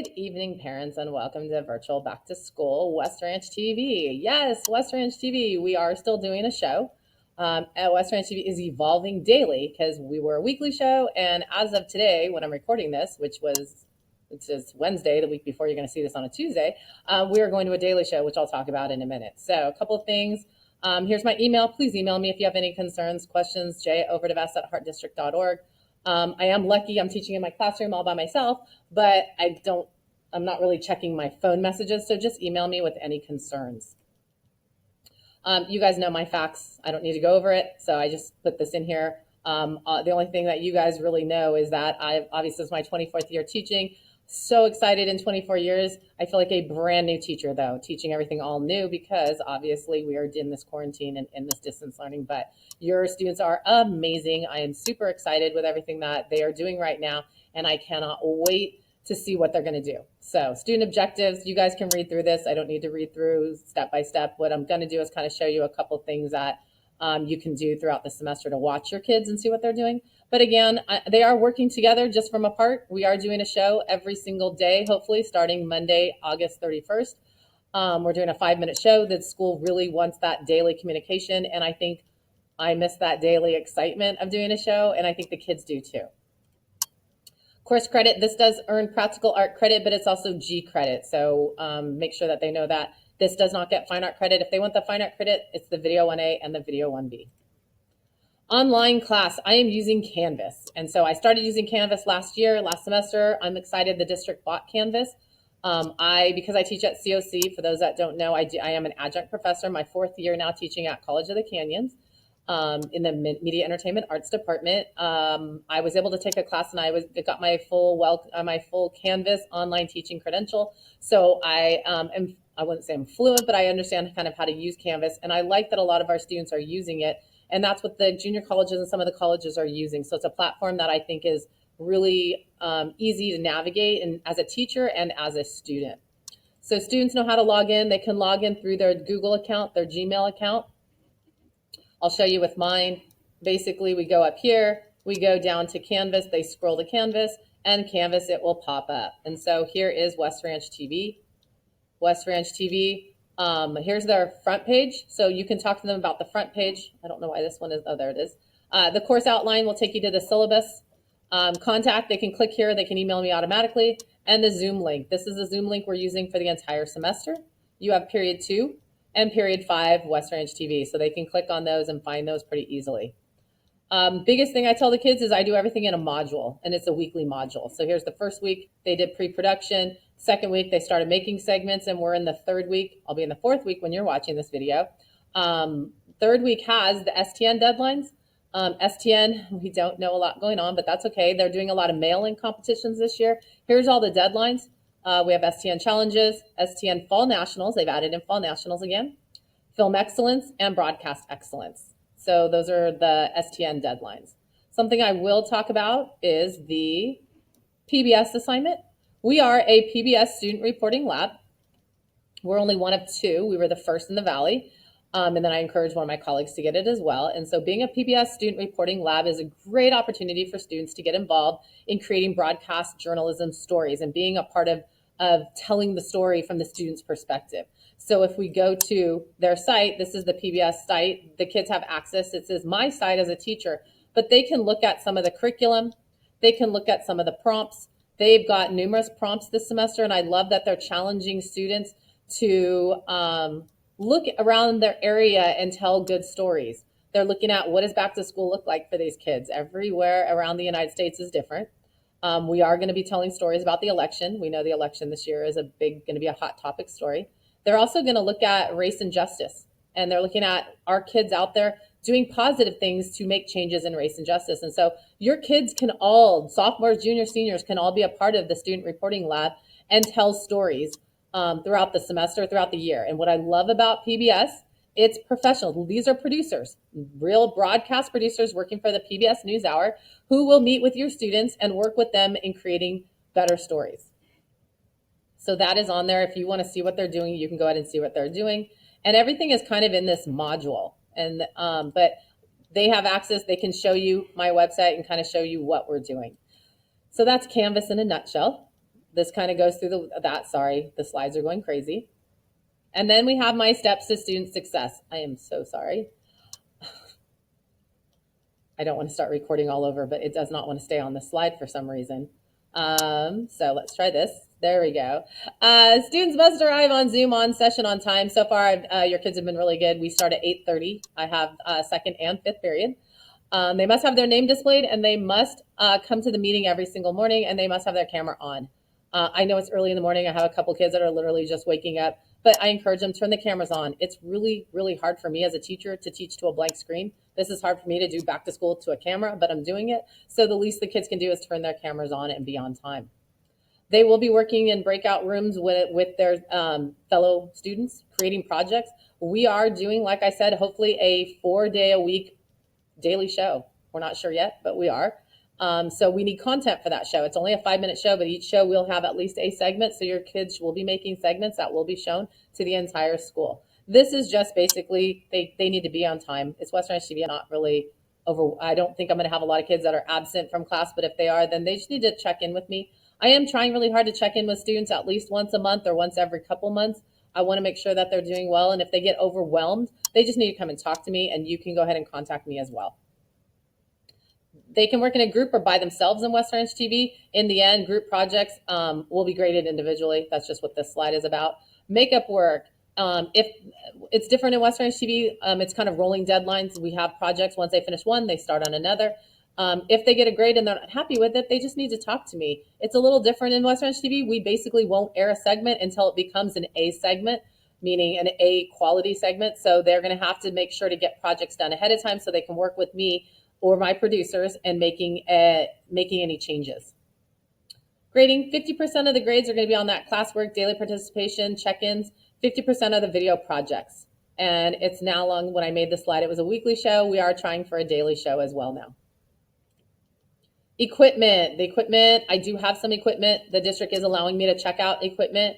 Good evening, parents, and welcome to Virtual Back to School West Ranch TV. Yes, West Ranch TV, we are still doing a show. And West Ranch TV is evolving daily because we were a weekly show, and as of today, when I'm recording this, which is Wednesday, the week before, you're going to see this on a Tuesday, we are going to a daily show, which I'll talk about in a minute. So a couple of things. Here's my email. Please email me if you have any concerns, questions, j@overdevest.heartdistrict.org. I am lucky I'm teaching in my classroom all by myself, but I'm not really checking my phone messages, so just email me with any concerns. You guys know my fax. I don't need to go over it, so I just put this in here. The only thing that you guys really know is that obviously it's my 24th year teaching. So excited in 24 years. I feel like a brand new teacher though, teaching everything all new because obviously we are in this quarantine and in this distance learning, but your students are amazing. I am super excited with everything that they are doing right now, and I cannot wait to see what they're going to do. So student objectives, you guys can read through this. I don't need to read through step by step. What I'm going to do is kind of show you a couple things that you can do throughout the semester to watch your kids and see what they're doing. But again, they are working together just from apart. We are doing a show every single day, hopefully starting Monday, August 31st. We're doing a 5-minute show. The school really wants that daily communication, and I think I miss that daily excitement of doing a show, and I think the kids do too. Course credit, this does earn practical art credit, but it's also G credit. So make sure that they know that this does not get fine art credit. If they want the fine art credit, it's the video 1A and the video 1B. Online class, I am using Canvas. And so I started using Canvas last semester. I'm excited the district bought Canvas. Because I teach at COC, for those that don't know, I am an adjunct professor, my 4th year now teaching at College of the Canyons. In the Media Entertainment Arts Department. I was able to take a class and I got my full Canvas online teaching credential. So I wouldn't say I'm fluent, but I understand kind of how to use Canvas. And I like that a lot of our students are using it. And that's what the junior colleges and some of the colleges are using. So it's a platform that I think is really easy to navigate and as a teacher and as a student. So students know how to log in. They can log in through their Google account, their Gmail account. I'll show you with mine. Basically, we go up here, we go down to Canvas, they scroll to Canvas, and Canvas, it will pop up. And so here is West Ranch TV. West Ranch TV, here's their front page. So you can talk to them about the front page. I don't know why this one is, oh, there it is. The course outline will take you to the syllabus. Contact, they can click here, they can email me automatically. And the Zoom link. This is the Zoom link we're using for the entire semester. You have period 2. And period 5, West Ranch TV. So they can click on those and find those pretty easily. Biggest thing I tell the kids is I do everything in a module, and it's a weekly module. So here's the first week, they did pre-production. Second week, they started making segments, and we're in the 3rd week. I'll be in the 4th week when you're watching this video. 3rd week has the STN deadlines. STN, we don't know a lot going on, but that's okay. They're doing a lot of mail-in competitions this year. Here's all the deadlines. We have STN challenges, STN fall nationals. They've added in fall nationals again, film excellence, and broadcast excellence. So those are the STN deadlines. Something I will talk about is the PBS assignment. We are a PBS student reporting lab. We're only one of 2. We were the first in the Valley. And then I encourage one of my colleagues to get it as well. And so being a PBS student reporting lab is a great opportunity for students to get involved in creating broadcast journalism stories and being a part of telling the story from the student's perspective. So if we go to their site, this is the PBS site, the kids have access. It says my site as a teacher, but they can look at some of the curriculum. They can look at some of the prompts. They've got numerous prompts this semester, and I love that they're challenging students to look around their area and tell good stories. They're looking at what does back to school look like for these kids. Everywhere around the United States is different. We are going to be telling stories about the election. We know the election this year is going to be a hot topic story. They're also going to look at race and justice, and they're looking at our kids out there doing positive things to make changes in race and justice. And so your kids can all, sophomores, juniors, seniors, can all be a part of the student reporting lab and tell stories throughout the semester, throughout the year. And what I love about PBS, it's professional. These are producers, real broadcast producers working for the PBS NewsHour who will meet with your students and work with them in creating better stories. So that is on there. If you want to see what they're doing, you can go ahead and see what they're doing. And everything is kind of in this module. And but they have access. They can show you my website and kind of show you what we're doing. So that's Canvas in a nutshell. This kind of goes through sorry, the slides are going crazy. And then we have my steps to student success. I am so sorry. I don't want to start recording all over, but it does not want to stay on the slide for some reason. So let's try this. There we go. Students must arrive on Zoom on session on time. So far, your kids have been really good. We start at 8:30. I have second and fifth period. They must have their name displayed, and they must come to the meeting every single morning, and they must have their camera on. I know it's early in the morning. I have a couple kids that are literally just waking up, but I encourage them to turn the cameras on. It's really, really hard for me as a teacher to teach to a blank screen. This is hard for me to do back to school to a camera, but I'm doing it. So the least the kids can do is turn their cameras on and be on time. They will be working in breakout rooms with their fellow students, creating projects. We are doing, like I said, hopefully a 4-day-a-week daily show. We're not sure yet, but we are. So we need content for that show. It's only a 5-minute show, but each show will have at least a segment. So your kids will be making segments that will be shown to the entire school. This is just basically, they need to be on time. It's Western Ranch TV, not really over. I don't think I'm going to have a lot of kids that are absent from class, but if they are, then they just need to check in with me. I am trying really hard to check in with students at least once a month or once every couple months. I want to make sure that they're doing well. And if they get overwhelmed, they just need to come and talk to me, and you can go ahead and contact me as well. They can work in a group or by themselves in Western Ranch TV. In the end, group projects will be graded individually. That's just what this slide is about. Makeup work. If it's different in Western Ranch TV, it's kind of rolling deadlines. We have projects. Once they finish one, they start on another. If they get a grade and they're not happy with it, they just need to talk to me. It's a little different in Western Ranch TV. We basically won't air a segment until it becomes an A segment, meaning an A quality segment. So they're going to have to make sure to get projects done ahead of time so they can work with me or my producers and making any changes. Grading, 50% of the grades are going to be on that classwork, daily participation, check-ins, 50% of the video projects. And it's now long, when I made this slide, it was a weekly show. We are trying for a daily show as well now. Equipment, the equipment, I do have some equipment. The district is allowing me to check out equipment.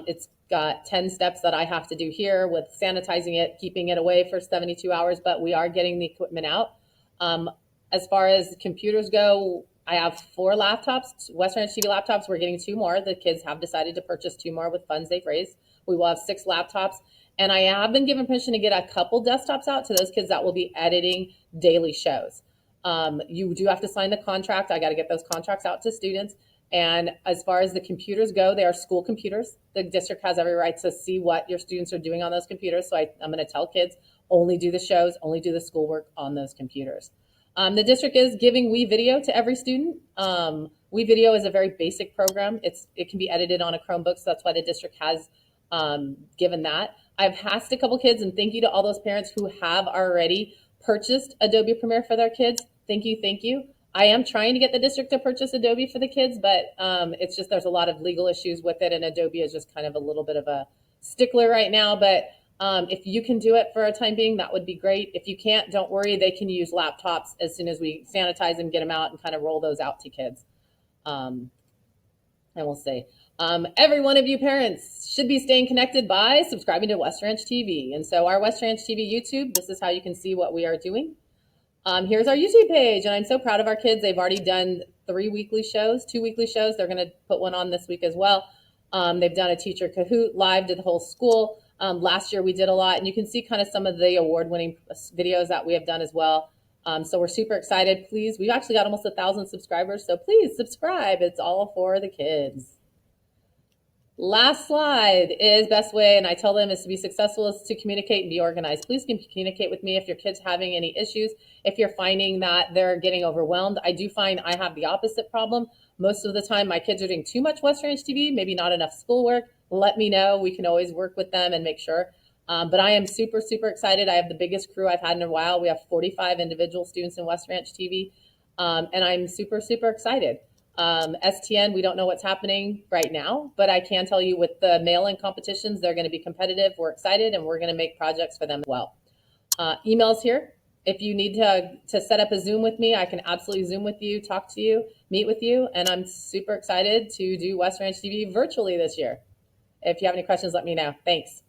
It's got 10 steps that I have to do here with sanitizing it, keeping it away for 72 hours, but we are getting the equipment out. As far as computers go, I have 4 laptops, Western Ranch TV laptops. We're getting 2 more. The kids have decided to purchase 2 more with funds they've raised. We will have 6 laptops. And I have been given permission to get a couple desktops out to those kids that will be editing daily shows. You do have to sign the contract. I got to get those contracts out to students. And as far as the computers go, they are school computers. The district has every right to see what your students are doing on those computers. So I'm going to tell kids, only do the shows, only do the schoolwork on those computers. The district is giving WeVideo to every student. WeVideo is a very basic program. It can be edited on a Chromebook, so that's why the district has given that. I've asked a couple kids, and thank you to all those parents who have already purchased Adobe Premiere for their kids. Thank you, thank you. I am trying to get the district to purchase Adobe for the kids, but it's just there's a lot of legal issues with it, and Adobe is just kind of a little bit of a stickler right now. But if you can do it for a time being, that would be great. If you can't, don't worry. They can use laptops as soon as we sanitize and get them out and kind of roll those out to kids. And we'll see. Every one of you parents should be staying connected by subscribing to Western Ranch TV. And so our Western Ranch TV YouTube, this is how you can see what we are doing. Here's our YouTube page, and I'm so proud of our kids. They've already done 2 weekly shows. They're going to put one on this week as well. They've done a teacher Kahoot live to the whole school. Last year we did a lot, and you can see kind of some of the award-winning videos that we have done as well. So we're super excited. Please, we've actually got almost 1,000 subscribers, so please subscribe. It's all for the kids. Last slide is best way, and I tell them is to be successful is to communicate and be organized. Please communicate with me if your kid's having any issues, if you're finding that they're getting overwhelmed. I do find I have the opposite problem. Most of the time my kids are doing too much Western Ranch TV, maybe not enough schoolwork. Let me know. We can always work with them and make sure. But I am super, super excited. I have the biggest crew I've had in a while. We have 45 individual students in Western Ranch TV, and I'm super, super excited. STN, we don't know what's happening right now, but I can tell you with the mail-in competitions, they're going to be competitive. We're excited, and we're going to make projects for them as well. Emails here. If you need to set up a Zoom with me, I can absolutely Zoom with you, talk to you, meet with you, and I'm super excited to do Western Ranch TV virtually this year. If you have any questions, let me know. Thanks.